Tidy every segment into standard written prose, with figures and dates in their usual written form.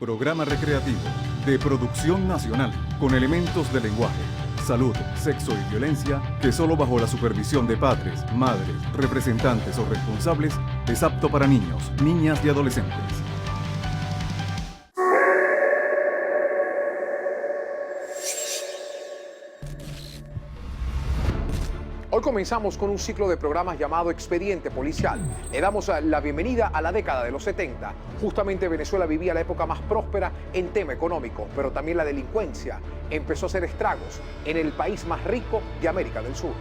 Programa recreativo de producción nacional con elementos de lenguaje, salud, sexo y violencia que solo bajo la supervisión de padres, madres, representantes o responsables es apto para niños, niñas y adolescentes. Hoy comenzamos con un ciclo de programas llamado Expediente Policial. Le damos la bienvenida a la década de los 70. Justamente Venezuela vivía la época más próspera en tema económico, pero también la delincuencia empezó a hacer estragos en el país más rico de América del Sur.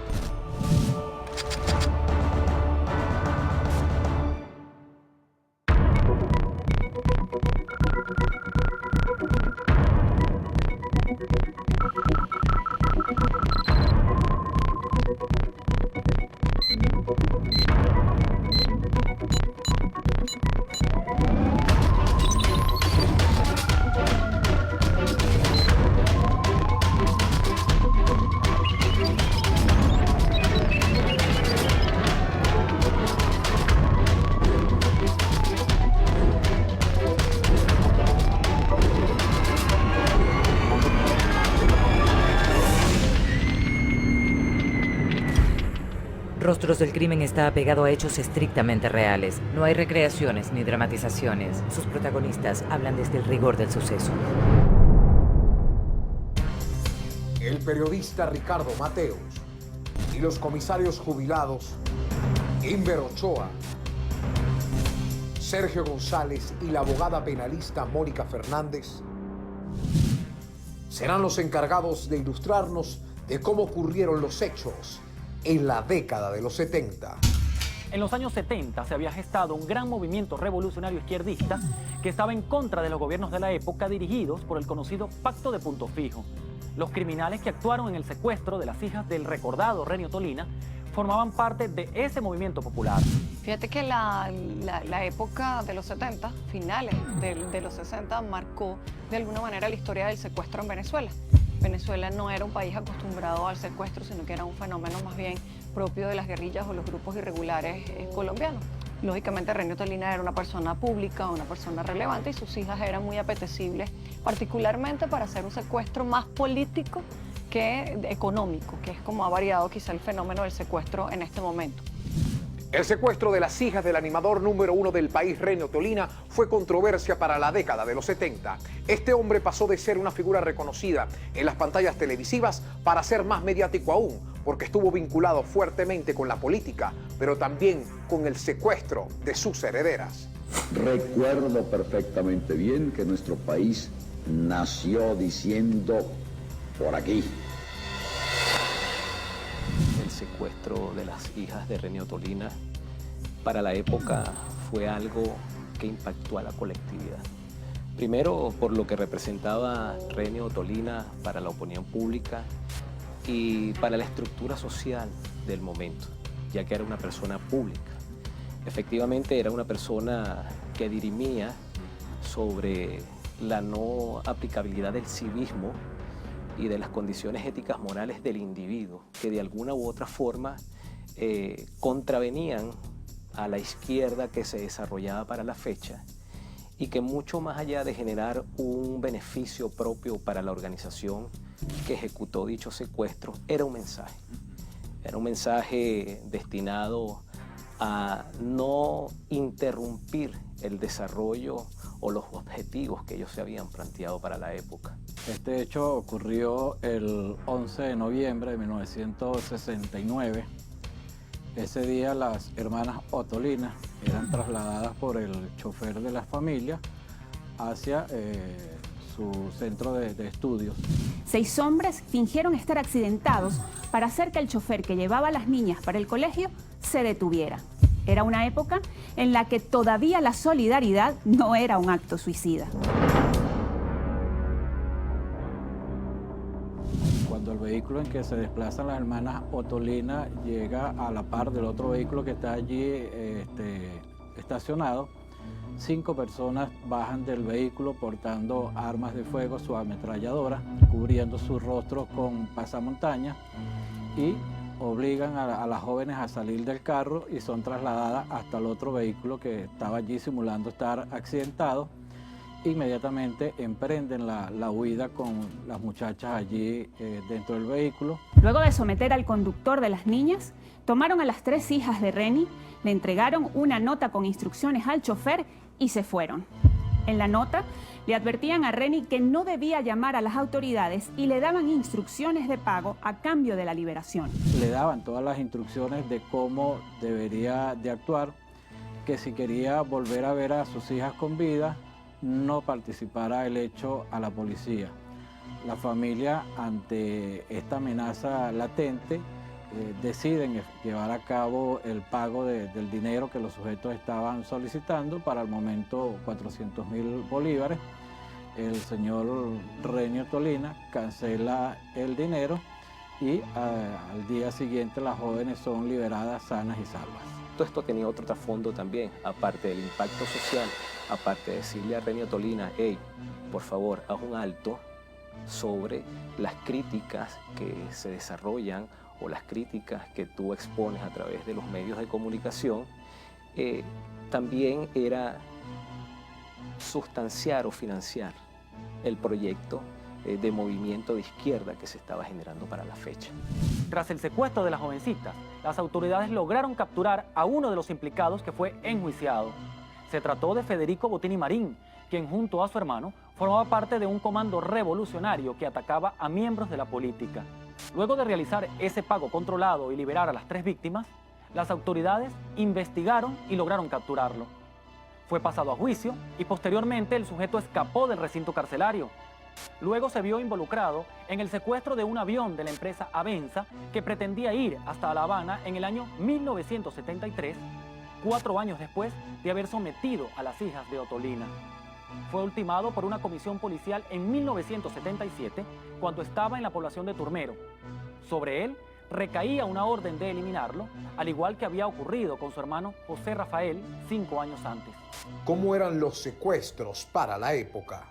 Rostros del Crimen está apegado a hechos estrictamente reales. No hay recreaciones ni dramatizaciones. Sus protagonistas hablan desde el rigor del suceso. El periodista Ricardo Mateos y los comisarios jubilados Inver Ochoa, Sergio González y la abogada penalista Mónica Fernández serán los encargados de ilustrarnos de cómo ocurrieron los hechos en la década de los 70. En los años 70 se había gestado un gran movimiento revolucionario izquierdista que estaba en contra de los gobiernos de la época dirigidos por el conocido Pacto de Punto Fijo. Los criminales que actuaron en el secuestro de las hijas del recordado Renio Tolina formaban parte de ese movimiento popular. Fíjate que la época de los 70, finales de los 60, marcó de alguna manera la historia del secuestro en Venezuela. Venezuela no era un país acostumbrado al secuestro, sino que era un fenómeno más bien propio de las guerrillas o los grupos irregulares colombianos. Lógicamente, Renio Tolina era una persona pública, una persona relevante, y sus hijas eran muy apetecibles, particularmente para hacer un secuestro más político que económico, que es como ha variado quizá el fenómeno del secuestro en este momento. El secuestro de las hijas del animador número 1 del país, Renio Tolina, fue controversia para la década de los 70. Este hombre pasó de ser una figura reconocida en las pantallas televisivas para ser más mediático aún, porque estuvo vinculado fuertemente con la política, pero también con el secuestro de sus herederas. Recuerdo perfectamente bien que nuestro país nació diciendo por aquí. El secuestro de las hijas de Renio Tolina para la época fue algo que impactó a la colectividad. Primero por lo que representaba Renio Tolina para la opinión pública y para la estructura social del momento, ya que era una persona pública. Efectivamente era una persona que dirimía sobre la no aplicabilidad del civismo y de las condiciones éticas morales del individuo, que de alguna u otra forma contravenían a la izquierda que se desarrollaba para la fecha y que mucho más allá de generar un beneficio propio para la organización que ejecutó dicho secuestro, era un mensaje destinado a no interrumpir el desarrollo o los objetivos que ellos se habían planteado para la época. Este hecho ocurrió el 11 de noviembre de 1969. Ese día las hermanas Otolina eran trasladadas por el chofer de la familia hacia su centro de estudios. 6 hombres fingieron estar accidentados para hacer que el chofer que llevaba a las niñas para el colegio se detuviera. Era una época en la que todavía la solidaridad no era un acto suicida. Cuando el vehículo en que se desplazan las hermanas Otolina llega a la par del otro vehículo que está allí estacionado, 5 personas bajan del vehículo portando armas de fuego, su ametralladora, cubriendo sus rostros con pasamontañas y obligan a las jóvenes a salir del carro y son trasladadas hasta el otro vehículo que estaba allí simulando estar accidentado inmediatamente emprenden la huida con las muchachas allí dentro del vehículo. Luego de someter al conductor de las niñas, tomaron a las 3 hijas de Reni, le entregaron una nota con instrucciones al chofer y se fueron. En la nota le advertían a Reni que no debía llamar a las autoridades y le daban instrucciones de pago a cambio de la liberación. Le daban todas las instrucciones de cómo debería de actuar, que si quería volver a ver a sus hijas con vida, no participara el hecho a la policía. La familia, ante esta amenaza latente, deciden llevar a cabo el pago del dinero que los sujetos estaban solicitando, para el momento 400.000 bolívares. El señor Renio Tolina cancela el dinero y al día siguiente las jóvenes son liberadas sanas y salvas. Todo esto tenía otro trasfondo también, aparte del impacto social, aparte de decirle a Renio Tolina, hey, por favor, haz un alto sobre las críticas que se desarrollan o las críticas que tú expones a través de los medios de comunicación, también era sustanciar o financiar el proyecto de movimiento de izquierda que se estaba generando para la fecha. Tras el secuestro de las jovencitas, las autoridades lograron capturar a uno de los implicados que fue enjuiciado. Se trató de Federico Bottini Marín, quien junto a su hermano formaba parte de un comando revolucionario que atacaba a miembros de la política. Luego de realizar ese pago controlado y liberar a las 3 víctimas, las autoridades investigaron y lograron capturarlo. Fue pasado a juicio y posteriormente el sujeto escapó del recinto carcelario. Luego se vio involucrado en el secuestro de un avión de la empresa Avenza que pretendía ir hasta La Habana en el año 1973, 4 años después de haber sometido a las hijas de Ottolina. Fue ultimado por una comisión policial en 1977 cuando estaba en la población de Turmero. Sobre él recaía una orden de eliminarlo, al igual que había ocurrido con su hermano José Rafael 5 años antes. ¿Cómo eran los secuestros para la época?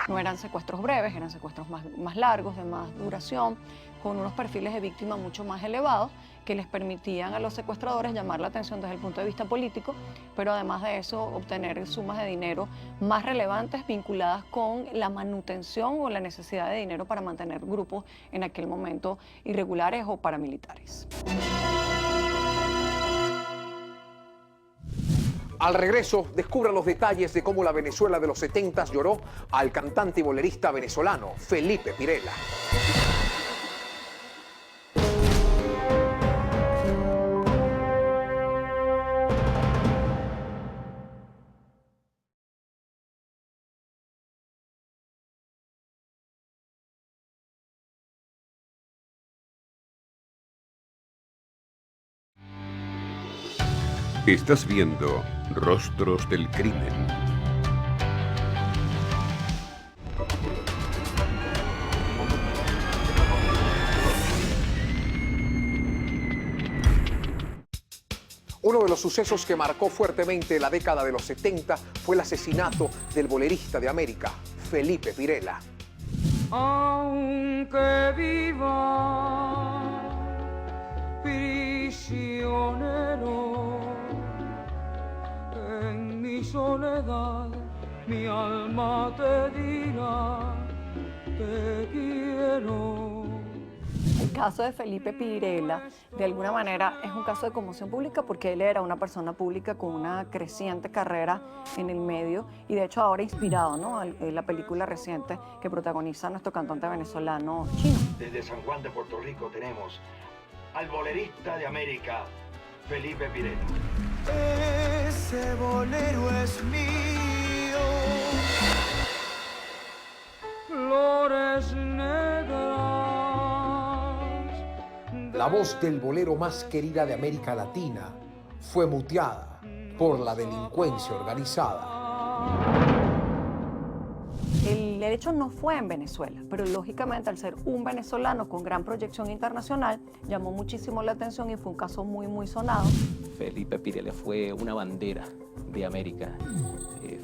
No eran secuestros breves, eran secuestros más largos, de más duración, con unos perfiles de víctima mucho más elevados que les permitían a los secuestradores llamar la atención desde el punto de vista político, pero además de eso obtener sumas de dinero más relevantes vinculadas con la manutención o la necesidad de dinero para mantener grupos en aquel momento irregulares o paramilitares. Al regreso, descubra los detalles de cómo la Venezuela de los 70s lloró al cantante y bolerista venezolano Felipe Pirela. Estás viendo Rostros del Crimen. Uno de los sucesos que marcó fuertemente la década de los 70 fue el asesinato del bolerista de América, Felipe Pirela. Aunque viva prisionero en mi soledad, mi alma te dirá, te quiero. El caso de Felipe Pirela, de alguna manera, es un caso de conmoción pública porque él era una persona pública con una creciente carrera en el medio y de hecho ahora inspirado, ¿no?, en la película reciente que protagoniza nuestro cantante venezolano Chino. Desde San Juan de Puerto Rico tenemos al bolerista de América, Felipe Pirela. Ese bolero es mío. Flores negras. La voz del bolero más querida de América Latina fue muteada por la delincuencia organizada. El hecho no fue en Venezuela, pero lógicamente al ser un venezolano con gran proyección internacional, llamó muchísimo la atención y fue un caso muy sonado. Felipe Pirela fue una bandera de América.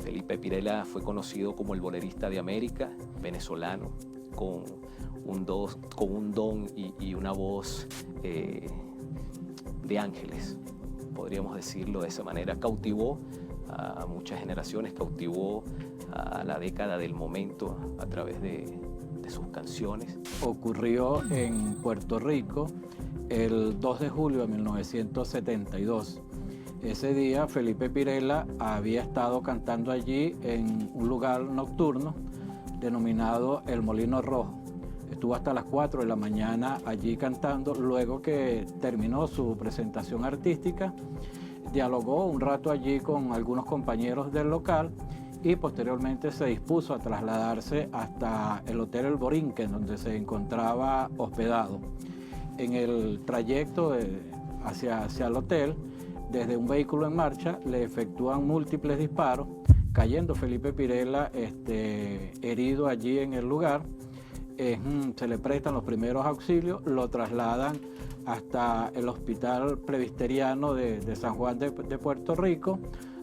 Felipe Pirela fue conocido como el bolerista de América, venezolano, con un don y una voz de ángeles, podríamos decirlo de esa manera. Cautivó a muchas generaciones, cautivó a la década del momento a través de sus canciones. Ocurrió en Puerto Rico el 2 de julio de 1972. Ese día Felipe Pirela había estado cantando allí en un lugar nocturno denominado El Molino Rojo. Estuvo hasta las 4 de la mañana allí cantando. Luego que terminó su presentación artística, dialogó un rato allí con algunos compañeros del local y posteriormente se dispuso a trasladarse hasta el Hotel El Borinquen, donde se encontraba hospedado. En el trayecto hacia el hotel, desde un vehículo en marcha, le efectúan múltiples disparos, cayendo Felipe Pirela herido allí en el lugar. Se le prestan los primeros auxilios, lo trasladan hasta el Hospital Presbiteriano de San Juan de Puerto Rico,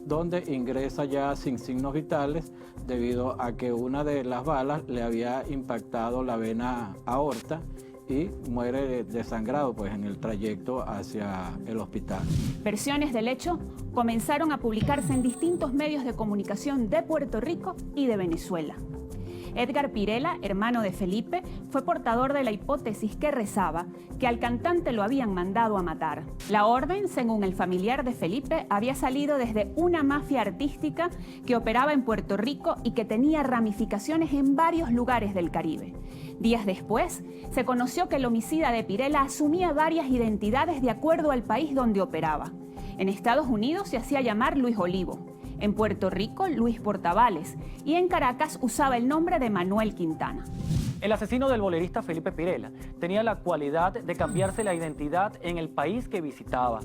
donde ingresa ya sin signos vitales debido a que una de las balas le había impactado la vena aorta y muere desangrado pues, en el trayecto hacia el hospital. Versiones del hecho comenzaron a publicarse en distintos medios de comunicación de Puerto Rico y de Venezuela. Edgar Pirela, hermano de Felipe, fue portador de la hipótesis que rezaba que al cantante lo habían mandado a matar. La orden, según el familiar de Felipe, había salido desde una mafia artística que operaba en Puerto Rico y que tenía ramificaciones en varios lugares del Caribe. Días después, se conoció que el homicida de Pirela asumía varias identidades de acuerdo al país donde operaba. En Estados Unidos se hacía llamar Luis Olivo, en Puerto Rico Luis Portavales y en Caracas usaba el nombre de Manuel Quintana. El asesino del bolerista Felipe Pirela tenía la cualidad de cambiarse la identidad en el país que visitaba.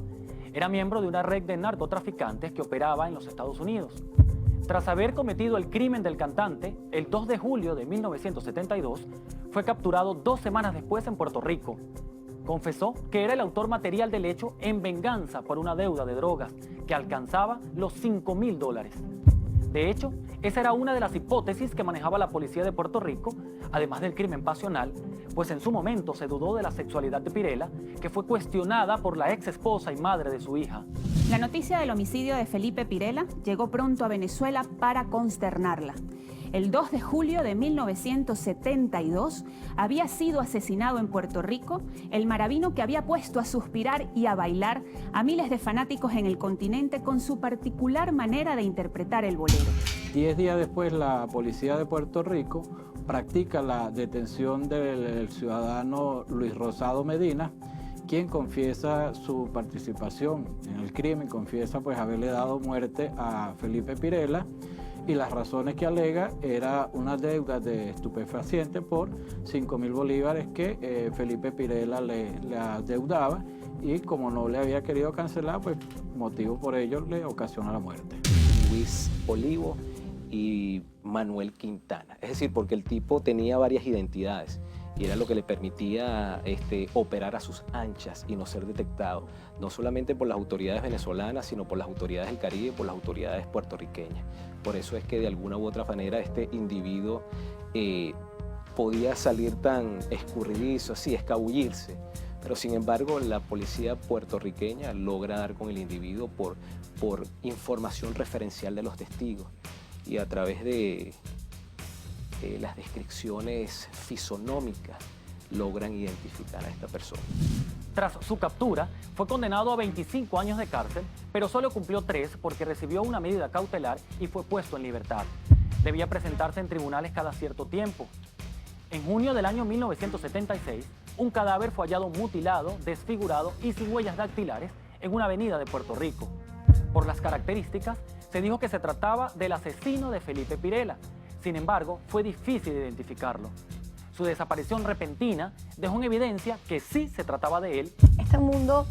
Era miembro de una red de narcotraficantes que operaba en los Estados Unidos. Tras haber cometido el crimen del cantante, el 2 de julio de 1972, fue capturado 2 semanas después en Puerto Rico. Confesó que era el autor material del hecho en venganza por una deuda de drogas que alcanzaba los $5.000. De hecho, esa era una de las hipótesis que manejaba la policía de Puerto Rico, además del crimen pasional, pues en su momento se dudó de la sexualidad de Pirela, que fue cuestionada por la ex esposa y madre de su hija. La noticia del homicidio de Felipe Pirela llegó pronto a Venezuela para consternarla. El 2 de julio de 1972 había sido asesinado en Puerto Rico el maravino que había puesto a suspirar y a bailar a miles de fanáticos en el continente con su particular manera de interpretar el bolero. 10 días después, la policía de Puerto Rico practica la detención del ciudadano Luis Rosado Medina, quien confiesa su participación en el crimen, confiesa pues haberle dado muerte a Felipe Pirela, y las razones que alega era una deuda de estupefacientes por 5.000 bolívares que Felipe Pirela le adeudaba, y como no le había querido cancelar, pues motivo por ello le ocasiona la muerte. Luis Olivo y Manuel Quintana, es decir, porque el tipo tenía varias identidades y era lo que le permitía operar a sus anchas y no ser detectado, no solamente por las autoridades venezolanas, sino por las autoridades del Caribe y por las autoridades puertorriqueñas. Por eso es que de alguna u otra manera este individuo podía salir tan escurridizo, así, escabullirse, pero sin embargo la policía puertorriqueña logra dar con el individuo por información referencial de los testigos y a través de las descripciones fisonómicas logran identificar a esta persona. Tras su captura, fue condenado a 25 años de cárcel, pero solo cumplió 3 porque recibió una medida cautelar y fue puesto en libertad. Debía presentarse en tribunales cada cierto tiempo. En junio del año 1976, un cadáver fue hallado mutilado, desfigurado y sin huellas dactilares en una avenida de Puerto Rico. Por las características, se dijo que se trataba del asesino de Felipe Pirela. Sin embargo, fue difícil identificarlo. Su desaparición repentina dejó en evidencia que sí se trataba de él. Este mundo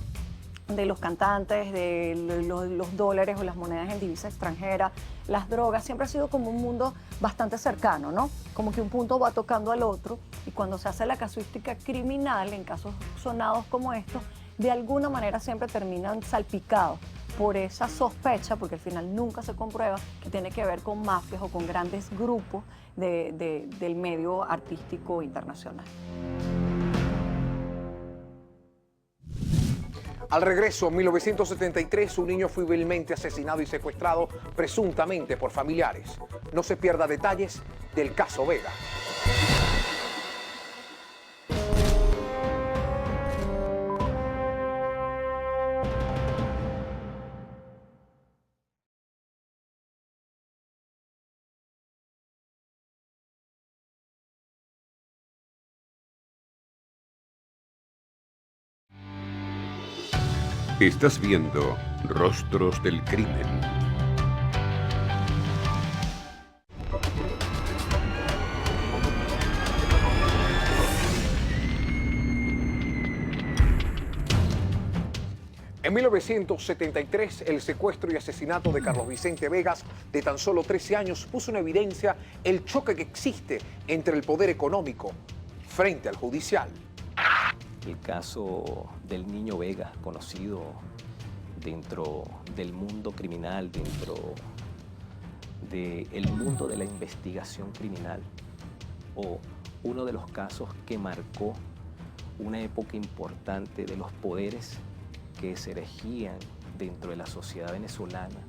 de los cantantes, de los dólares o las monedas en divisa extranjera, las drogas, siempre ha sido como un mundo bastante cercano, ¿no? Como que un punto va tocando al otro, y cuando se hace la casuística criminal, en casos sonados como estos, de alguna manera siempre terminan salpicados por esa sospecha, porque al final nunca se comprueba, que tiene que ver con mafias o con grandes grupos del medio artístico internacional. Al regreso, en 1973, un niño fue vilmente asesinado y secuestrado, presuntamente por familiares. No se pierda detalles del caso Vega. Estás viendo Rostros del Crimen. En 1973, el secuestro y asesinato de Carlos Vicente Vegas, de tan solo 13 años, puso en evidencia el choque que existe entre el poder económico frente al judicial. El caso del niño Vega, conocido dentro del mundo criminal, dentro del mundo de la investigación criminal, o uno de los casos que marcó una época importante de los poderes que se erigían dentro de la sociedad venezolana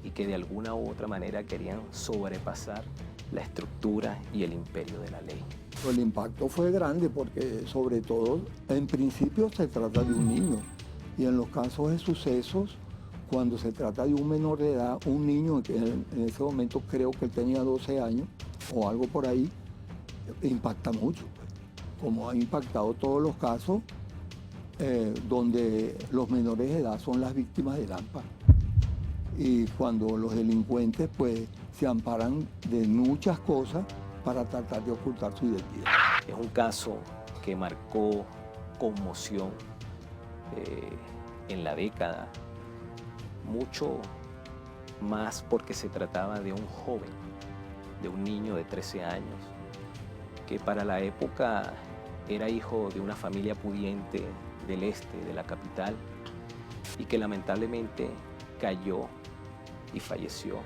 y que de alguna u otra manera querían sobrepasar la estructura y el imperio de la ley. El impacto fue grande porque, sobre todo, en principio se trata de un niño, y en los casos de sucesos, cuando se trata de un menor de edad, un niño que en ese momento creo que él tenía 12 años o algo por ahí, impacta mucho, pues. Como ha impactado todos los casos donde los menores de edad son las víctimas del AMPA. Y cuando los delincuentes pues se amparan de muchas cosas para tratar de ocultar su identidad. Es un caso que marcó conmoción en la década, mucho más porque se trataba de un joven, de un niño de 13 años, que para la época era hijo de una familia pudiente del este, de la capital, y que lamentablemente cayó y falleció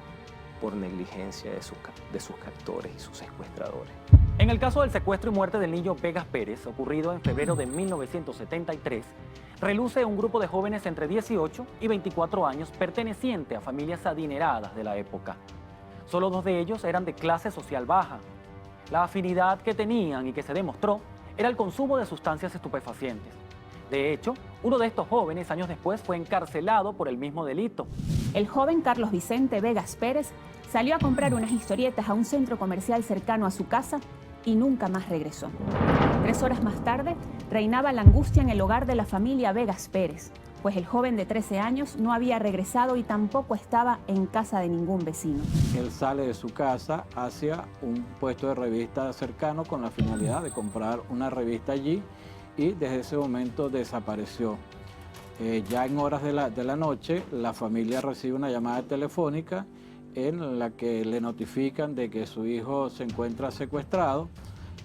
por negligencia de sus captores y sus secuestradores. En el caso del secuestro y muerte del niño Vegas Pérez, ocurrido en febrero de 1973, reluce un grupo de jóvenes entre 18 y 24 años perteneciente a familias adineradas de la época. Solo 2 de ellos eran de clase social baja. La afinidad que tenían y que se demostró era el consumo de sustancias estupefacientes. De hecho, uno de estos jóvenes años después fue encarcelado por el mismo delito. El joven Carlos Vicente Vegas Pérez salió a comprar unas historietas a un centro comercial cercano a su casa y nunca más regresó. 3 horas más tarde, reinaba la angustia en el hogar de la familia Vegas Pérez, pues el joven de 13 años no había regresado y tampoco estaba en casa de ningún vecino. Él sale de su casa hacia un puesto de revista cercano con la finalidad de comprar una revista allí, y desde ese momento desapareció. Ya en horas de la noche, la familia recibe una llamada telefónica en la que le notifican de que su hijo se encuentra secuestrado.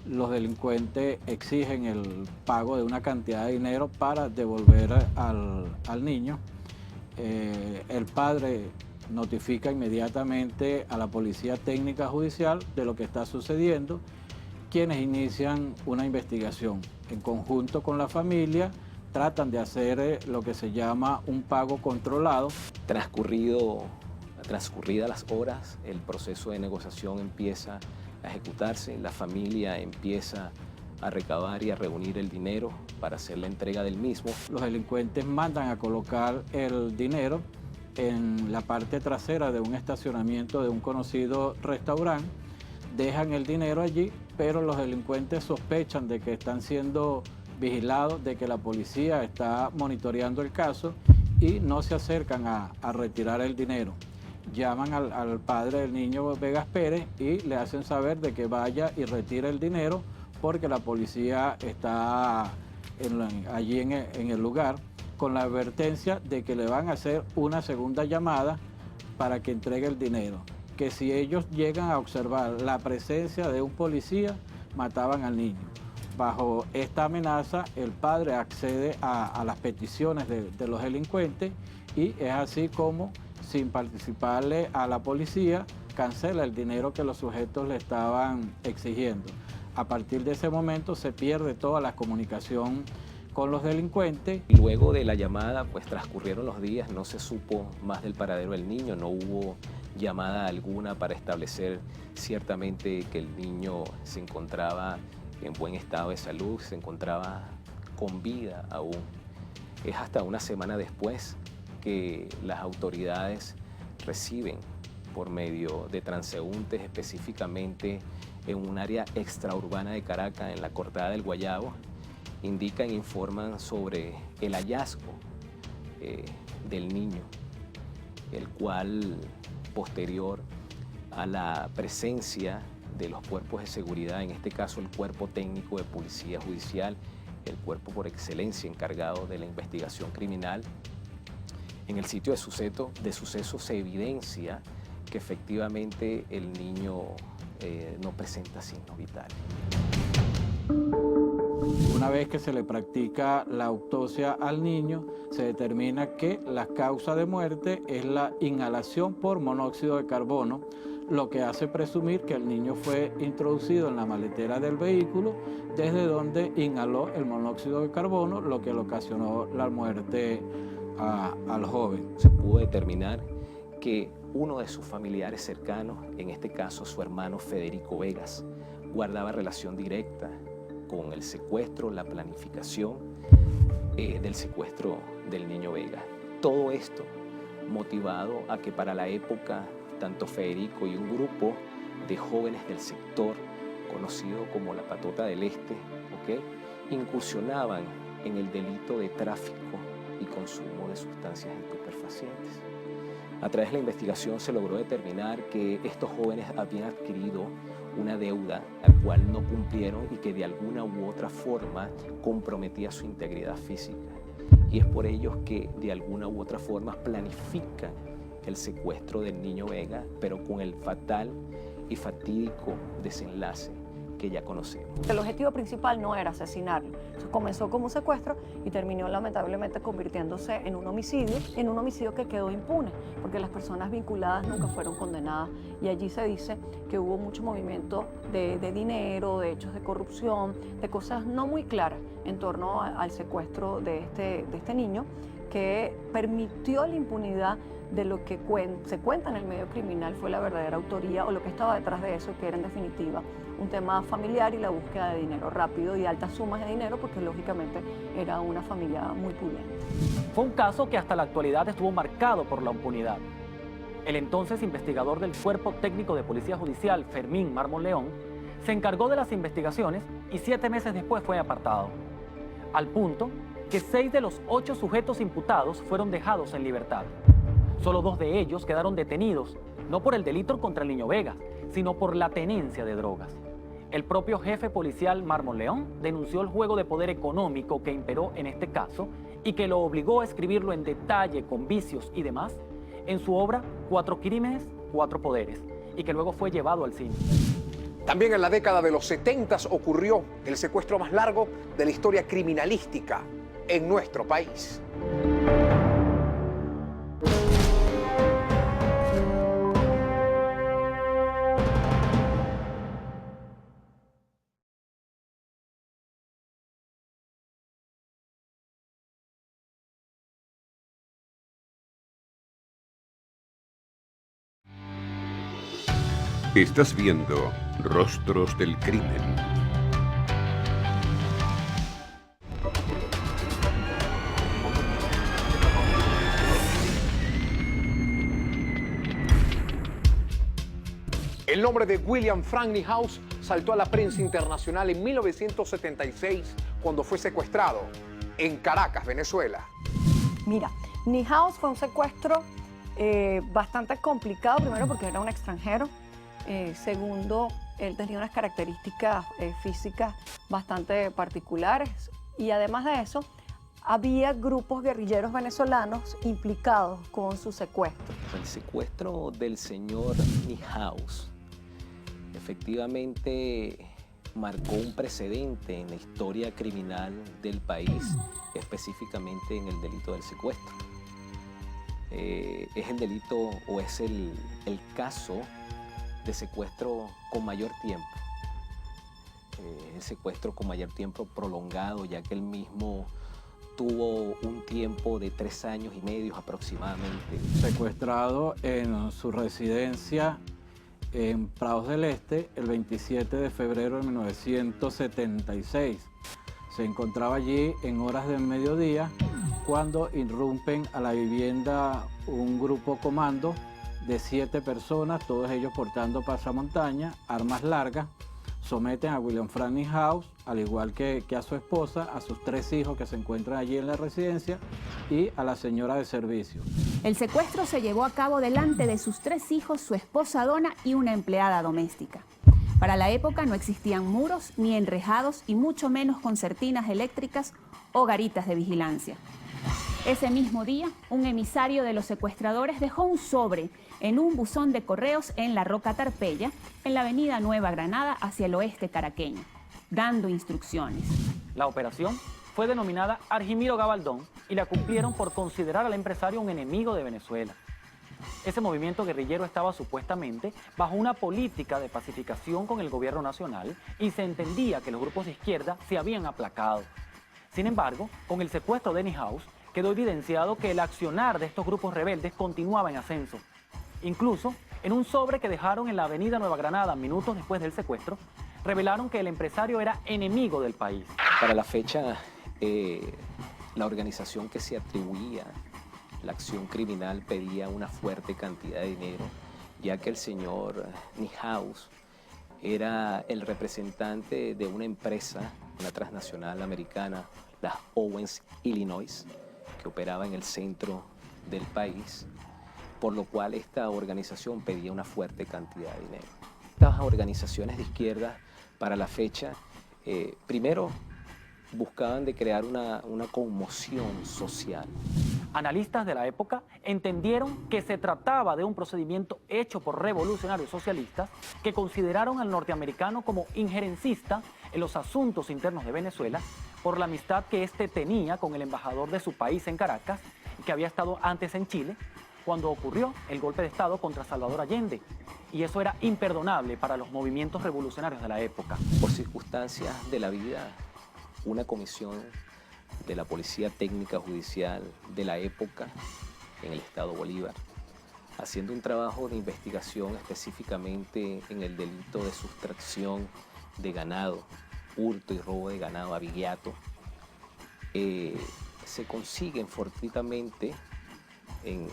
Los delincuentes exigen el pago de una cantidad de dinero para devolver al niño. El padre notifica inmediatamente a la Policía Técnica Judicial de lo que está sucediendo, quienes inician una investigación. En conjunto con la familia, tratan de hacer lo que se llama un pago controlado. Transcurridas las horas, el proceso de negociación empieza a ejecutarse, la familia empieza a recabar y a reunir el dinero para hacer la entrega del mismo. Los delincuentes mandan a colocar el dinero en la parte trasera de un estacionamiento de un conocido restaurante, dejan el dinero allí, pero los delincuentes sospechan de que están siendo vigilados, de que la policía está monitoreando el caso y no se acercan a retirar el dinero. Llaman al padre del niño Vegas Pérez y le hacen saber de que vaya y retire el dinero porque la policía está allí en el lugar, con la advertencia de que le van a hacer una segunda llamada para que entregue el dinero, que si ellos llegan a observar la presencia de un policía, mataban al niño. Bajo esta amenaza, el padre accede a las peticiones de los delincuentes y es así como, sin participarle a la policía, cancela el dinero que los sujetos le estaban exigiendo. A partir de ese momento se pierde toda la comunicación con los delincuentes. Luego de la llamada, pues transcurrieron los días, no se supo más del paradero del niño, no hubo llamada alguna para establecer ciertamente que el niño se encontraba en buen estado de salud, se encontraba con vida aún. Es hasta una semana después que las autoridades reciben por medio de transeúntes, específicamente en un área extraurbana de Caracas, en la Cortada del Guayabo, indican e informan sobre el hallazgo del niño, el cual, posterior a la presencia de los cuerpos de seguridad, en este caso el cuerpo técnico de policía judicial, el cuerpo por excelencia encargado de la investigación criminal, en el sitio de suceso se evidencia que efectivamente el niño no presenta signos vitales. Una vez que se le practica la autopsia al niño, se determina que la causa de muerte es la inhalación por monóxido de carbono, lo que hace presumir que el niño fue introducido en la maletera del vehículo, desde donde inhaló el monóxido de carbono, lo que le ocasionó la muerte al joven. Se pudo determinar que uno de sus familiares cercanos, en este caso su hermano Federico Vegas, guardaba relación directa con el secuestro, la planificación del secuestro del niño Vegas. Todo esto motivado a que para la época tanto Federico y un grupo de jóvenes del sector, conocido como la Patota del Este, incursionaban en el delito de tráfico y consumo de sustancias estupefacientes. A través de la investigación se logró determinar que estos jóvenes habían adquirido una deuda la cual no cumplieron y que de alguna u otra forma comprometía su integridad física. Y es por ello que de alguna u otra forma planifican el secuestro del niño Vega, pero con el fatal y fatídico desenlace que ya conocemos. El objetivo principal no era asesinarlo. Eso comenzó como un secuestro y terminó lamentablemente convirtiéndose en un homicidio que quedó impune, porque las personas vinculadas nunca fueron condenadas. Y allí se dice que hubo mucho movimiento de dinero, de hechos de corrupción, de cosas no muy claras en torno al secuestro de este niño, que permitió la impunidad de lo que se cuenta en el medio criminal fue la verdadera autoría o lo que estaba detrás de eso, que era en definitiva un tema familiar y la búsqueda de dinero rápido y altas sumas de dinero, porque lógicamente era una familia muy pudiente. Fue un caso que hasta la actualidad estuvo marcado por la impunidad. El entonces investigador del Cuerpo Técnico de Policía Judicial, Fermín Mármol León, se encargó de las investigaciones y 7 meses después fue apartado, al punto que 6 de los 8 sujetos imputados fueron dejados en libertad. Solo 2 de ellos quedaron detenidos, no por el delito contra el niño Vega, sino por la tenencia de drogas. El propio jefe policial Mármol León denunció el juego de poder económico que imperó en este caso y que lo obligó a escribirlo en detalle con vicios y demás en su obra 4 crímenes, 4 poderes, y que luego fue llevado al cine. También en la década de los 70 ocurrió el secuestro más largo de la historia criminalística en nuestro país. Estás viendo Rostros del Crimen. El nombre de William Frank Nihouse saltó a la prensa internacional en 1976 cuando fue secuestrado en Caracas, Venezuela. Mira, Nihouse fue un secuestro bastante complicado, primero porque era un extranjero, segundo, él tenía unas características físicas bastante particulares y además de eso, había grupos guerrilleros venezolanos implicados con su secuestro. El secuestro del señor Nihouse efectivamente marcó un precedente en la historia criminal del país, específicamente en el delito del secuestro. Es el delito o es el caso de secuestro con mayor tiempo. El secuestro con mayor tiempo prolongado, ya que el mismo tuvo un tiempo de 3 años y medio aproximadamente. Secuestrado en su residencia en Prados del Este el 27 de febrero de 1976. Se encontraba allí en horas del mediodía cuando irrumpen a la vivienda un grupo comando de 7 personas, todos ellos portando pasamontañas, armas largas. Someten a William Frank Nihouse, al igual que a su esposa, a sus 3 hijos que se encuentran allí en la residencia y a la señora de servicio. El secuestro se llevó a cabo delante de sus 3 hijos, su esposa Donna y una empleada doméstica. Para la época no existían muros ni enrejados y mucho menos concertinas eléctricas o garitas de vigilancia. Ese mismo día, un emisario de los secuestradores dejó un sobre en un buzón de correos en la Roca Tarpeya, en la avenida Nueva Granada, hacia el oeste caraqueño, dando instrucciones. La operación fue denominada Argimiro Gabaldón y la cumplieron por considerar al empresario un enemigo de Venezuela. Ese movimiento guerrillero estaba supuestamente bajo una política de pacificación con el gobierno nacional y se entendía que los grupos de izquierda se habían aplacado. Sin embargo, con el secuestro de Nihouse, quedó evidenciado que el accionar de estos grupos rebeldes continuaba en ascenso. Incluso, en un sobre que dejaron en la avenida Nueva Granada minutos después del secuestro, revelaron que el empresario era enemigo del país. Para la fecha, la organización que se atribuía la acción criminal pedía una fuerte cantidad de dinero, ya que el señor Nihouse era el representante de una empresa, una transnacional americana, las Owens Illinois, que operaba en el centro del país, por lo cual esta organización pedía una fuerte cantidad de dinero. Estas organizaciones de izquierda, para la fecha, primero buscaban de crear una conmoción social. Analistas de la época entendieron que se trataba de un procedimiento hecho por revolucionarios socialistas que consideraron al norteamericano como injerencista en los asuntos internos de Venezuela por la amistad que éste tenía con el embajador de su país en Caracas, que había estado antes en Chile, cuando ocurrió el golpe de Estado contra Salvador Allende. Y eso era imperdonable para los movimientos revolucionarios de la época. Por circunstancias de la vida, una comisión de la Policía Técnica Judicial de la época en el Estado Bolívar, haciendo un trabajo de investigación específicamente en el delito de sustracción de ganado, hurto y robo de ganado abigeato, se consiguen fortuitamente en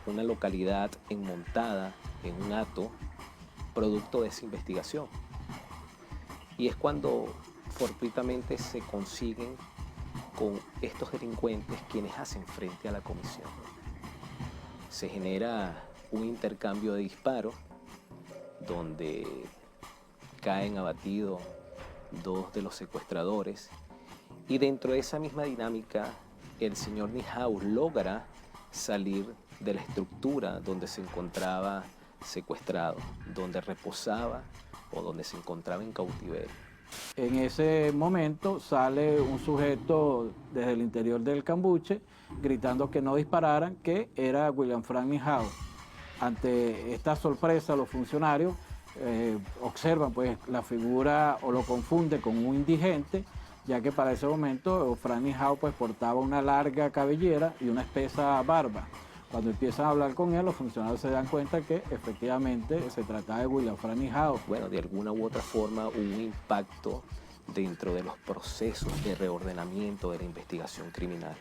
una localidad enmontada en un hato, producto de esa investigación. Y es cuando fortuitamente se consiguen con estos delincuentes quienes hacen frente a la comisión. Se genera un intercambio de disparos donde caen abatidos 2 de los secuestradores y dentro de esa misma dinámica el señor Nihouse logra salir de la estructura donde se encontraba secuestrado, donde reposaba o donde se encontraba en cautiverio. En ese momento sale un sujeto desde el interior del cambuche gritando que no dispararan, que era William Frank Nihouse. Ante esta sorpresa, los funcionarios observan pues la figura o lo confunde con un indigente, ya que para ese momento Frank Nihouse pues portaba una larga cabellera y una espesa barba. Cuando empiezan a hablar con él, los funcionarios se dan cuenta que efectivamente se trataba de William Frank Nihouse. Bueno, de alguna u otra forma hubo un impacto dentro de los procesos de reordenamiento de la investigación criminal,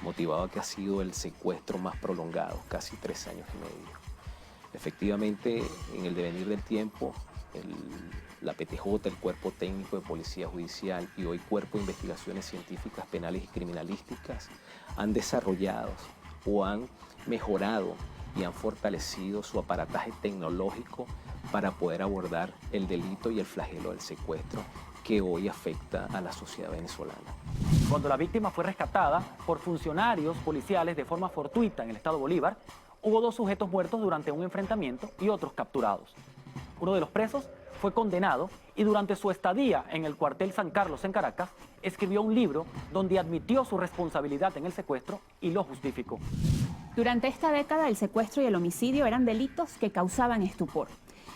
motivado a que ha sido el secuestro más prolongado, casi 3 años y medio. Efectivamente, en el devenir del tiempo, la PTJ, el Cuerpo Técnico de Policía Judicial y hoy Cuerpo de Investigaciones Científicas Penales y Criminalísticas han desarrollado o han mejorado y han fortalecido su aparataje tecnológico para poder abordar el delito y el flagelo del secuestro que hoy afecta a la sociedad venezolana. Cuando la víctima fue rescatada por funcionarios policiales de forma fortuita en el Estado Bolívar, hubo 2 sujetos muertos durante un enfrentamiento y otros capturados. Uno de los presos fue condenado y durante su estadía en el cuartel San Carlos en Caracas, escribió un libro donde admitió su responsabilidad en el secuestro y lo justificó. Durante esta década, el secuestro y el homicidio eran delitos que causaban estupor.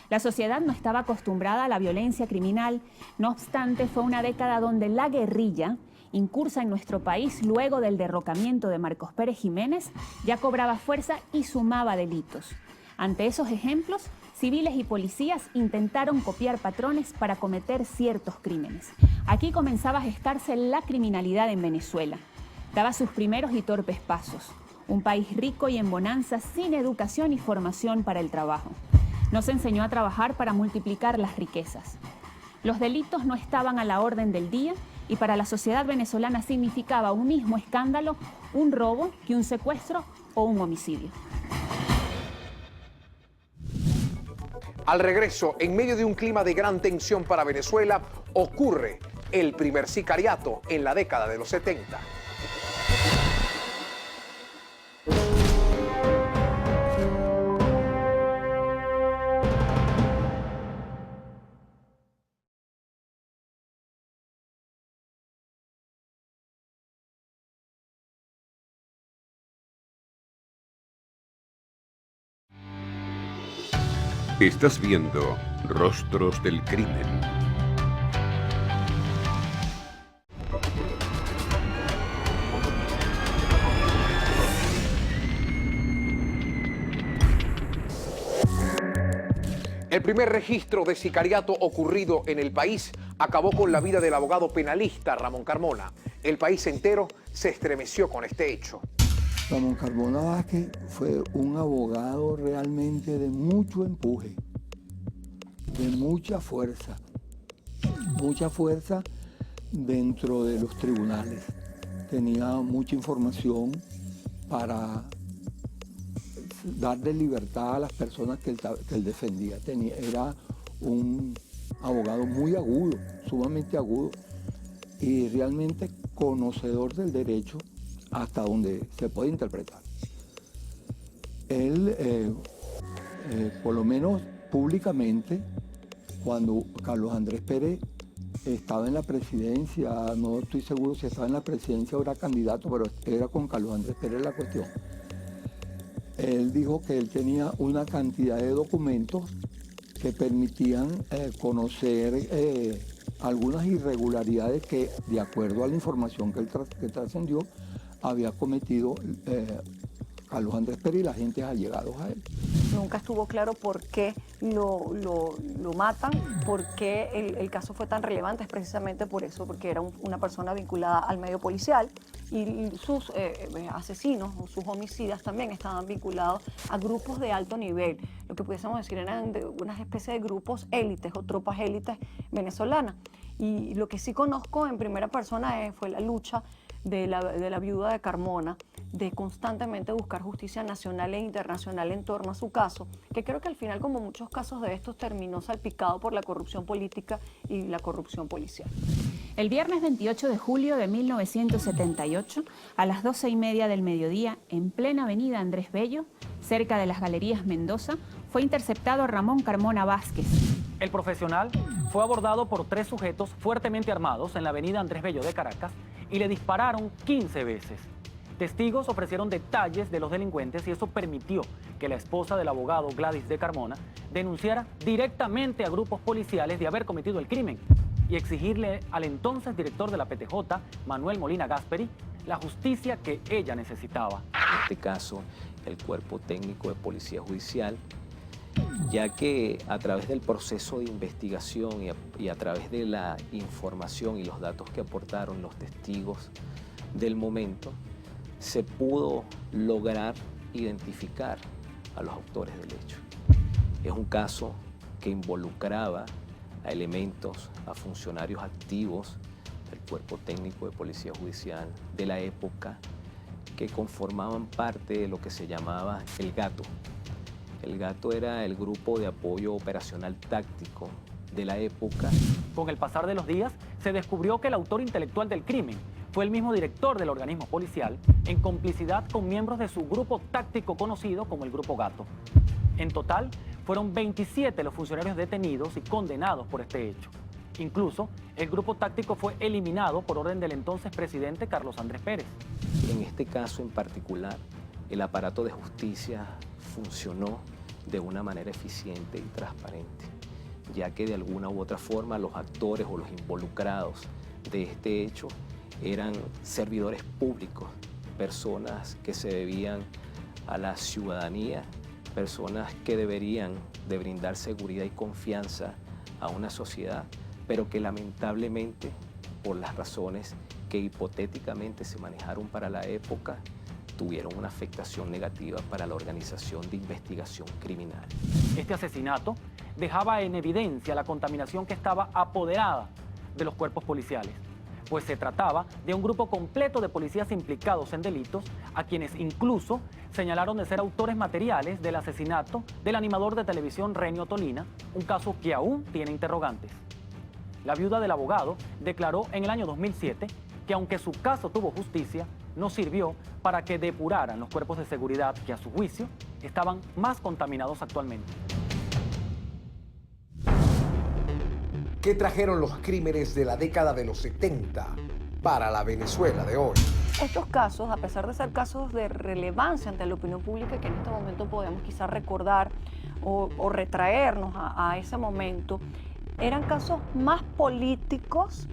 La sociedad no estaba acostumbrada a la violencia criminal, no obstante, fue una década donde la guerrilla incursa en nuestro país luego del derrocamiento de Marcos Pérez Jiménez, ya cobraba fuerza y sumaba delitos. Ante esos ejemplos, civiles y policías intentaron copiar patrones para cometer ciertos crímenes. Aquí comenzaba a gestarse la criminalidad en Venezuela. Daba sus primeros y torpes pasos. Un país rico y en bonanza, sin educación y formación para el trabajo. No se enseñó a trabajar para multiplicar las riquezas. Los delitos no estaban a la orden del día y para la sociedad venezolana significaba un mismo escándalo, un robo, que un secuestro o un homicidio. Al regreso, en medio de un clima de gran tensión para Venezuela, ocurre el primer sicariato en la década de los 70. Estás viendo Rostros del Crimen. El primer registro de sicariato ocurrido en el país acabó con la vida del abogado penalista Ramón Carmona. El país entero se estremeció con este hecho. Ramón Carmona Vázquez fue un abogado realmente de mucho empuje, de mucha fuerza dentro de los tribunales. Tenía mucha información para darle libertad a las personas que él defendía. Era un abogado muy agudo, sumamente agudo, y realmente conocedor del derecho hasta donde se puede interpretar. Él, por lo menos públicamente, cuando Carlos Andrés Pérez estaba en la presidencia, no estoy seguro si estaba en la presidencia o era candidato, pero era con Carlos Andrés Pérez la cuestión. Él dijo que él tenía una cantidad de documentos que permitían conocer algunas irregularidades que, de acuerdo a la información que trascendió, había cometido Carlos Andrés Pérez y la gente allegados a él. Nunca estuvo claro por qué lo matan, por qué el caso fue tan relevante. Es precisamente por eso, porque era una persona vinculada al medio policial y sus asesinos o sus homicidas también estaban vinculados a grupos de alto nivel. Lo que pudiésemos decir eran una especie de grupos élites o tropas élites venezolanas. Y lo que sí conozco en primera persona fue la lucha de la viuda de Carmona, de constantemente buscar justicia nacional e internacional en torno a su caso, que creo que al final, como muchos casos de estos, terminó salpicado por la corrupción política y la corrupción policial. El viernes 28 de julio de 1978, a las 12:30 del mediodía, en plena avenida Andrés Bello, cerca de las Galerías Mendoza, fue interceptado Ramón Carmona Vázquez. El profesional fue abordado por 3 sujetos fuertemente armados en la avenida Andrés Bello de Caracas y le dispararon 15 veces. Testigos ofrecieron detalles de los delincuentes y eso permitió que la esposa del abogado, Gladys de Carmona, denunciara directamente a grupos policiales de haber cometido el crimen y exigirle al entonces director de la PTJ, Manuel Molina Gasperi, la justicia que ella necesitaba. En este caso, el Cuerpo Técnico de Policía Judicial, ya que a través del proceso de investigación y a través de la información y los datos que aportaron los testigos del momento, se pudo lograr identificar a los autores del hecho. Es un caso que involucraba a elementos, a funcionarios activos del Cuerpo Técnico de Policía Judicial de la época que conformaban parte de lo que se llamaba el GATO. El GATO era el Grupo de Apoyo Operacional Táctico de la época. Con el pasar de los días, se descubrió que el autor intelectual del crimen fue el mismo director del organismo policial, en complicidad con miembros de su grupo táctico conocido como el Grupo Gato. En total, fueron 27 los funcionarios detenidos y condenados por este hecho. Incluso, el grupo táctico fue eliminado por orden del entonces presidente Carlos Andrés Pérez. En este caso en particular, el aparato de justicia funcionó de una manera eficiente y transparente, ya que de alguna u otra forma los actores o los involucrados de este hecho eran servidores públicos, personas que se debían a la ciudadanía, personas que deberían de brindar seguridad y confianza a una sociedad, pero que lamentablemente, por las razones que hipotéticamente se manejaron para la época, tuvieron una afectación negativa para la organización de investigación criminal. Este asesinato dejaba en evidencia la contaminación que estaba apoderada de los cuerpos policiales, pues se trataba de un grupo completo de policías implicados en delitos, a quienes incluso señalaron de ser autores materiales del asesinato del animador de televisión Renio Tolina, un caso que aún tiene interrogantes. La viuda del abogado declaró en el año 2007 que aunque su caso tuvo justicia, no sirvió para que depuraran los cuerpos de seguridad que a su juicio estaban más contaminados actualmente. ¿Qué trajeron los crímenes de la década de los 70 para la Venezuela de hoy? Estos casos, a pesar de ser casos de relevancia ante la opinión pública que en este momento podemos quizás recordar o retraernos a ese momento, eran casos más políticos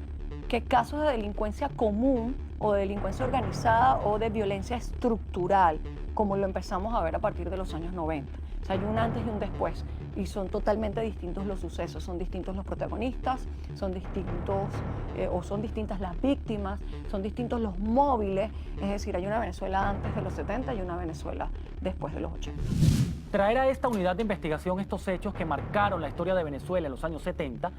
que casos de delincuencia común o de delincuencia organizada o de violencia estructural, como lo empezamos a ver a partir de los años 90. O sea, hay un antes y un después, y son totalmente distintos los sucesos, son distintos los protagonistas, son distintos son distintas las víctimas, son distintos los móviles, es decir, hay una Venezuela antes de los 70 y una Venezuela después de los 80. Traer a esta unidad de investigación estos hechos que marcaron la historia de Venezuela en los años 70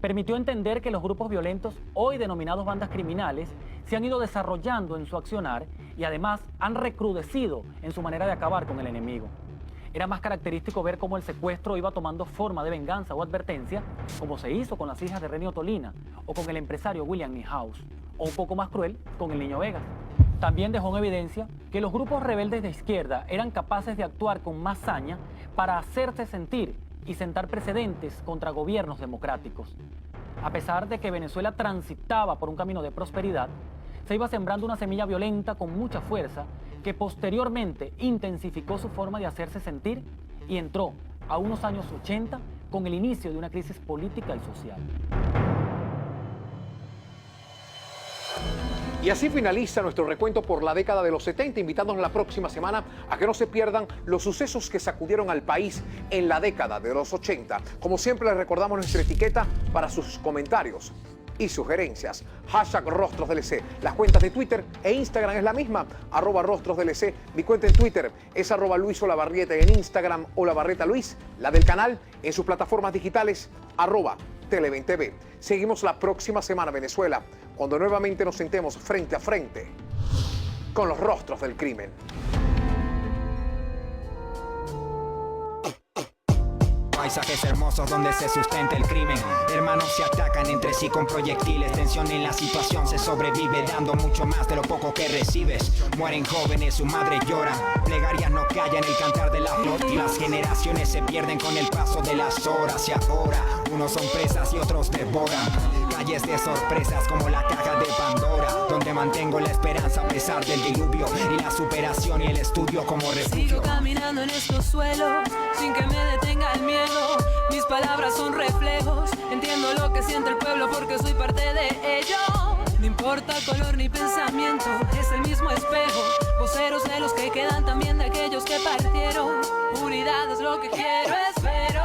permitió entender que los grupos violentos, hoy denominados bandas criminales, se han ido desarrollando en su accionar y además han recrudecido en su manera de acabar con el enemigo. Era más característico ver cómo el secuestro iba tomando forma de venganza o advertencia, como se hizo con las hijas de Renio Tolina o con el empresario William Niehaus, o un poco más cruel con el Niño Vegas. También dejó en evidencia que los grupos rebeldes de izquierda eran capaces de actuar con más saña para hacerse sentir y sentar precedentes contra gobiernos democráticos. A pesar de que Venezuela transitaba por un camino de prosperidad, se iba sembrando una semilla violenta con mucha fuerza que posteriormente intensificó su forma de hacerse sentir y entró a unos años 80 con el inicio de una crisis política y social. Y así finaliza nuestro recuento por la década de los 70, invitándonos la próxima semana a que no se pierdan los sucesos que sacudieron al país en la década de los 80. Como siempre, les recordamos nuestra etiqueta para sus comentarios y sugerencias. #RostrosDLC. Las cuentas de Twitter e Instagram es la misma, @RostrosDLC. Mi cuenta en Twitter es @LuisOlavarrieta y en Instagram OlavarrietaLuis. La del canal en sus plataformas digitales @Tele20TV. Seguimos la próxima semana, Venezuela, cuando nuevamente nos sentemos frente a frente con los rostros del crimen. Paisajes hermosos donde se sustenta el crimen. Hermanos se atacan entre sí con proyectiles. Tensión en la situación, se sobrevive dando mucho más de lo poco que recibes. Mueren jóvenes, su madre llora. Plegarias no callan el cantar de la flor. Y las generaciones se pierden con el paso de las horas. Y ahora, unos son presas y otros devoran. Calles de sorpresas como la caja de Pandora, donde mantengo la esperanza a pesar del diluvio. Y la superación y el estudio como refugio. Sigo caminando en estos suelos sin que me detenga el miedo. Mis palabras son reflejos, entiendo lo que siente el pueblo porque soy parte de ello. No importa color ni pensamiento, es el mismo espejo. Voceros de los que quedan, también de aquellos que partieron. Unidad es lo que quiero, espero.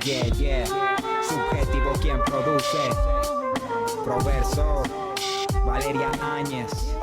Yeah. Subjetivo quien produce. Proverso, Valeria Áñez.